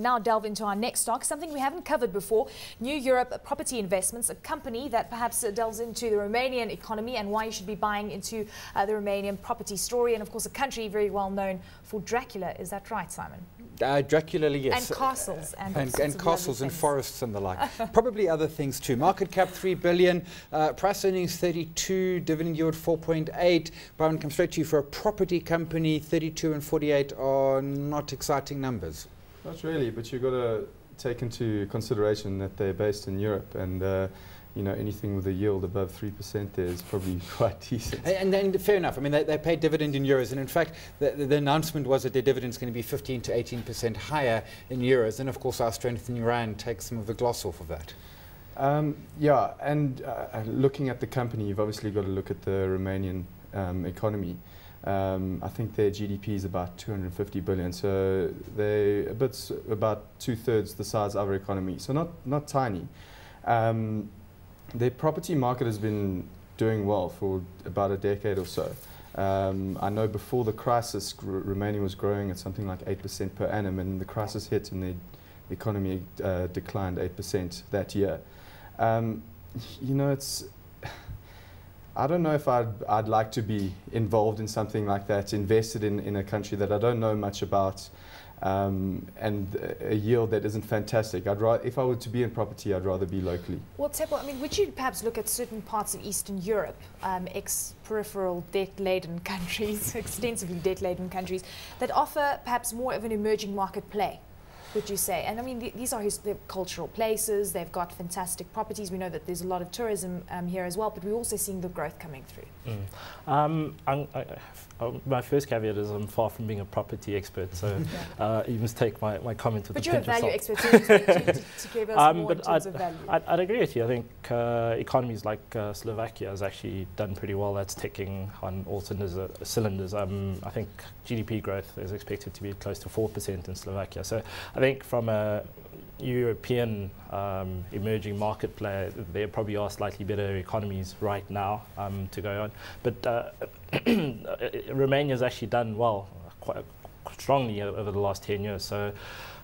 Now delve into our next stock, something we haven't covered before, New Europe Property Investments, a company that perhaps delves into the Romanian economy and why you should be buying into the Romanian property story, and of course a country very well known for Dracula. Is that right, Simon? Dracula, yes. And castles. And castles and forests and the like. Probably other things too. Market cap 3 billion, price earnings 32, dividend yield 4.8. Byron, come straight to you. For a property company, 32 and 48 are not exciting numbers. Not really, but you've got to take into consideration that they're based in Europe, and you know, anything with a yield above 3% there is probably quite decent. And fair enough. I mean, they pay dividend in euros, and in fact, the announcement was that their dividend is going to be 15 to 18% higher in euros, and of course, our strengthening rand takes some of the gloss off of that. Yeah, and looking at the company, you've obviously got to look at the Romanian economy. I think their GDP is about 250 billion, so they're about two-thirds the size of our economy, so not tiny. Their property market has been doing well for about a decade or so. I know before the crisis, Romania was growing at something like 8% per annum, and the crisis hit and the economy declined 8% that year. You know, I don't know if I'd like to be involved in something like that, invested in a country that I don't know much about, and a yield that isn't fantastic. If I were to be in property, I'd rather be locally. Well, Tshepo, I mean, would you perhaps look at certain parts of Eastern Europe, ex-peripheral debt-laden countries, extensively debt-laden countries, that offer perhaps more of an emerging market play? Would you say? And I mean, these are cultural places, they've got fantastic properties. We know that there's a lot of tourism here as well, but we're also seeing the growth coming through. My first caveat is I'm far from being a property expert, so you must take my comment with a pinch of salt. But you're a value expert to give us more in terms of value. I'd agree with you. I think economies like Slovakia has actually done pretty well. That's ticking on all cylinders. I think GDP growth is expected to be close to 4% in Slovakia. So I think from a European emerging market player, there probably are slightly better economies right now to go on. But Romania's actually done well, quite strongly over the last 10 years. So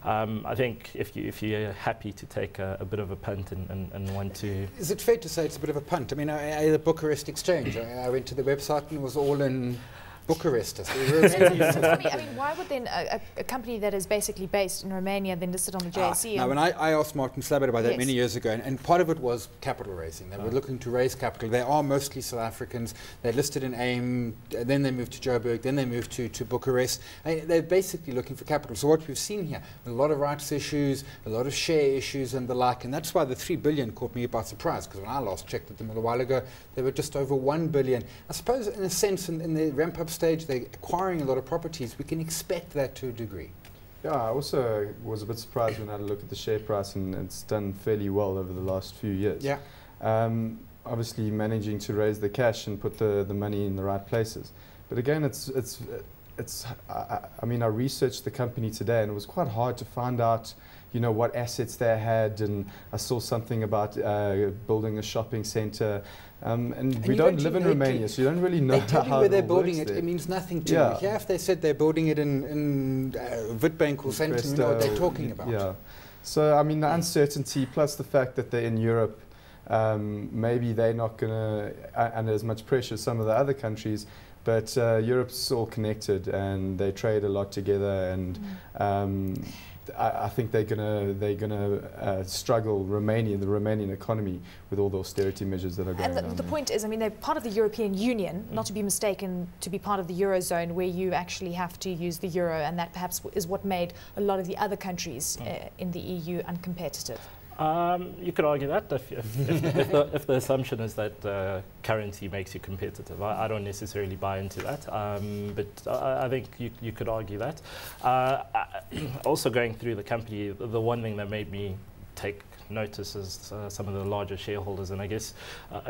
I think if you're happy to take a bit of a punt and want to... Is it fair to say it's a bit of a punt? I mean, the Bucharest Exchange, I went to the website and it was all in Bucharest. I mean, why would then a company that is basically based in Romania then listed on the JSE? Now, when I asked Martin Slabbert about that many years ago, and part of it was capital raising. They were looking to raise capital. They are mostly South Africans. They listed in AIM, then they moved to Joburg, then they moved to Bucharest. They're basically looking for capital. So what we've seen here, a lot of rights issues, a lot of share issues and the like, and that's why the 3 billion caught me by surprise, because when I last checked at them a while ago, they were just over 1 billion. I suppose in a sense, in the ramp-up stage, they're acquiring a lot of properties. We can expect that to a degree. Yeah, I also was a bit surprised when I had a look at the share price, and it's done fairly well over the last few years. Yeah. Obviously managing to raise the cash and put the money in the right places. But again, I mean, I researched the company today, and it was quite hard to find out, you know, what assets they had, and I saw something about building a shopping centre. And we don't live in Romania, so you don't really know how how where they're building it. It means nothing to you. Here, if they said they're building it in Witbank or Centrum, you know what they're talking about. Yeah. So, I mean, the uncertainty plus the fact that they're in Europe, maybe they're not going to under as much pressure as some of the other countries, but Europe's all connected and they trade a lot together, and I think they're gonna struggle, the Romanian economy, with all the austerity measures that are going on. And the point is, I mean, they're part of the European Union, not to be mistaken to be part of the Eurozone, where you actually have to use the euro, and that perhaps is what made a lot of the other countries in the EU uncompetitive. You could argue that if the assumption is that currency makes you competitive. I don't necessarily buy into that, but I think you could argue that. Also going through the company, the one thing that made me take notice is some of the larger shareholders, and I guess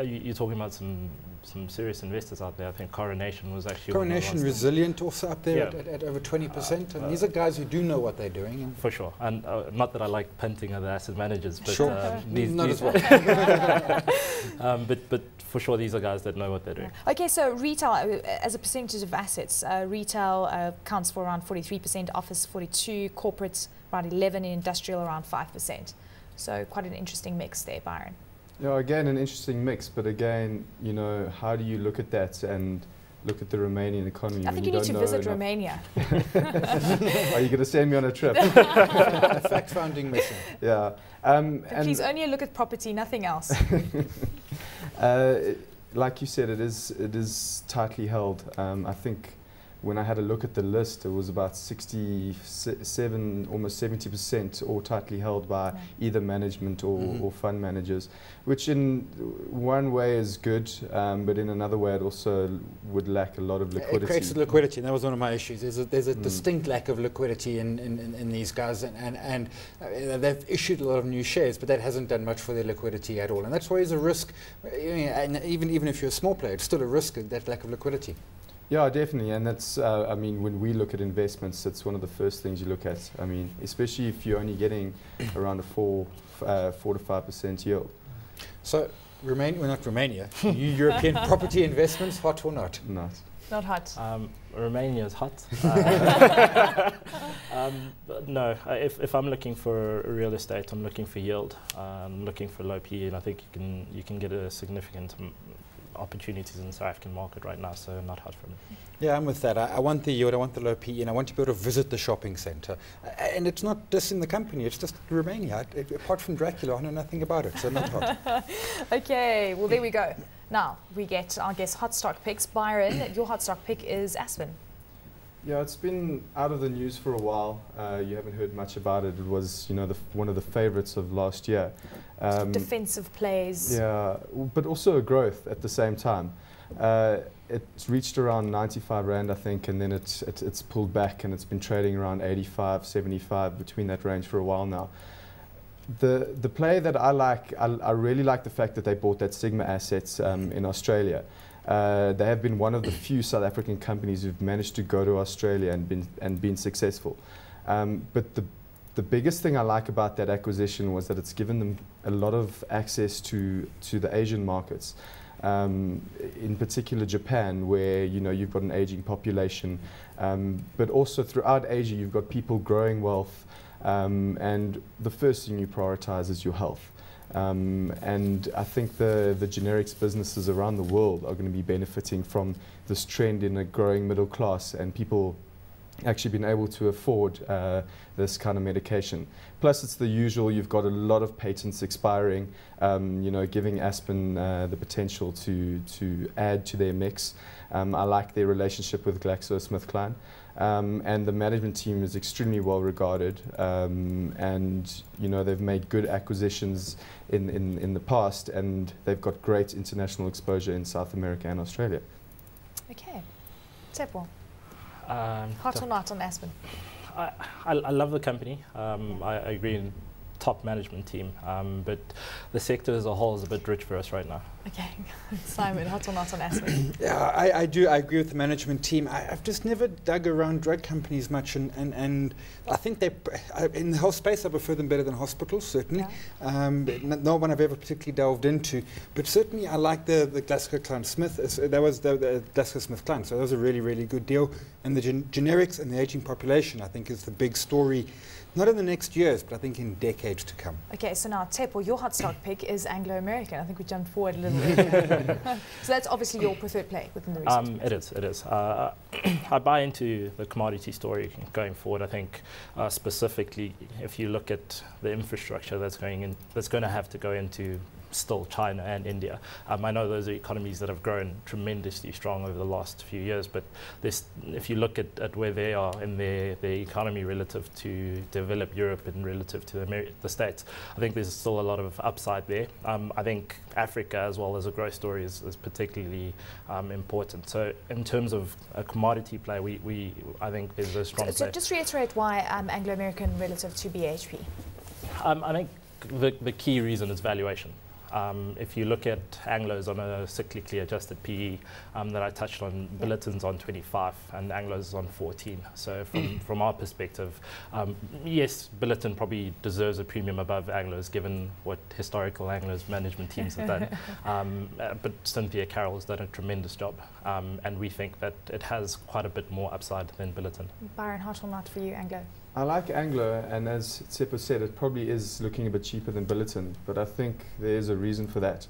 you're talking about some serious investors out there. I think Coronation was actually Coronation Resilient also up there at over 20%, and these are guys who do know what they're doing. And for sure, and not that I like punting other asset managers, but not as well. but for sure these are guys that know what they're doing. Okay, so retail as a percentage of assets, retail accounts for around 43%, office 42%, corporates about 11%, in industrial around 5%. So quite an interesting mix there, Byron. Yeah, again, an interesting mix, but again, you know, how do you look at that and look at the Romanian economy? I think you need to visit Romania. Are you going to send me on a trip? A fact-finding mission. Yeah. Please only look at property, nothing else. Like you said, it is tightly held. I think when I had a look at the list, it was about 67, almost 70% all tightly held by either management or fund managers, which in one way is good, but in another way it also would lack a lot of liquidity. It creates liquidity, and that was one of my issues. There's a distinct lack of liquidity in these guys, and they've issued a lot of new shares, but that hasn't done much for their liquidity at all. And that's why there's a risk, and even if you're a small player, it's still a risk, that lack of liquidity. Yeah, definitely, and that's, I mean, when we look at investments, that's one of the first things you look at. I mean, especially if you're only getting around a 4 to 5% yield. So, not Romania, European property investments, hot or not? Not. Not hot. Romania is hot. No, if I'm looking for real estate, I'm looking for yield. I'm looking for low PE, and I think you can get a significant opportunities in the South African market right now, so not hard for me. Yeah, I'm with that. I want the yield, I want the low PE, and I want to be able to visit the shopping centre. And it's not just in the company, it's just Romania. Apart from Dracula, I know nothing about it, so not hot. Okay, well there we go. Now, we get, I guess, hot stock picks. Byron, your hot stock pick is Aspen. Yeah, it's been out of the news for a while. You haven't heard much about it. It was, you know, one of the favourites of last year. Defensive plays. Yeah, but also a growth at the same time. It's reached around 95 Rand, I think, and then it's pulled back, and it's been trading around 85, 75, between that range for a while now. The play that I like, I really like the fact that they bought that Sigma assets in Australia. They have been one of the few South African companies who've managed to go to Australia and been successful. But the biggest thing I like about that acquisition was that it's given them a lot of access to the Asian markets. In particular Japan, where you've got an aging population, but also throughout Asia you've got people growing wealth, and the first thing you prioritize is your health. And I think the generics businesses around the world are going to be benefiting from this trend in a growing middle class, and people actually being able to afford this kind of medication. Plus it's the usual, you've got a lot of patents expiring, giving Aspen the potential to add to their mix. I like their relationship with GlaxoSmithKline, and the management team is extremely well regarded, and they've made good acquisitions in the past, and they've got great international exposure in South America and Australia. Okay, Tshepo. Hot or not on Aspen? I love the company. I agree in top management team, but the sector as a whole is a bit rich for us right now. Okay, Simon, hot or not on Aspen? Yeah, I agree with the management team. I've just never dug around drug companies much, and I think in the whole space I prefer them better than hospitals, certainly. Yeah. No one I've ever particularly delved into, but certainly I like the GlaxoSmithKline. That was the GlaxoSmithKline, so that was a really, really good deal. And the generics and the aging population, I think, is the big story. Not in the next years, but I think in decades to come. Okay, so now, Tshepo, your hot stock pick is Anglo-American. I think we jumped forward a little bit. So that's obviously your preferred play within the research. It is. I buy into the commodity story going forward. I think specifically, if you look at the infrastructure that's going to have to go into still China and India. I know those are economies that have grown tremendously strong over the last few years, but if you look at where they are in their economy relative to developed Europe and relative to the States, I think there's still a lot of upside there. I think Africa as well as a growth story is particularly important. So in terms of a commodity play, I think there's a strong play. So just reiterate why Anglo-American relative to BHP. I think the key reason is valuation. If you look at Anglo's on a cyclically adjusted PE that I touched on, Billiton's on 25 and Anglo's on 14. So from our perspective, yes, Billiton probably deserves a premium above Anglo's given what historical Anglo's management teams have done. But Cynthia Carroll's done a tremendous job, and we think that it has quite a bit more upside than Billiton. Byron, hot or not for you, Anglo? I like Anglo, and as Tshepo said, it probably is looking a bit cheaper than Billiton, but I think there is a reason for that.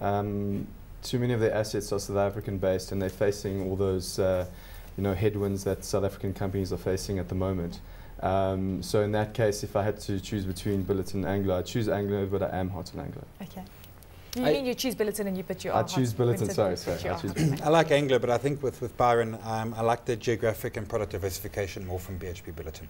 Too many of their assets are South African based, and they're facing all those headwinds that South African companies are facing at the moment. So in that case, if I had to choose between Billiton and Anglo, I'd choose Anglo, but I am hot on Anglo. Okay. You mean you choose Billiton and you put your I choose Billiton, sorry. I like Anglo, but I think with Byron, I like the geographic and product diversification more from BHP Billiton.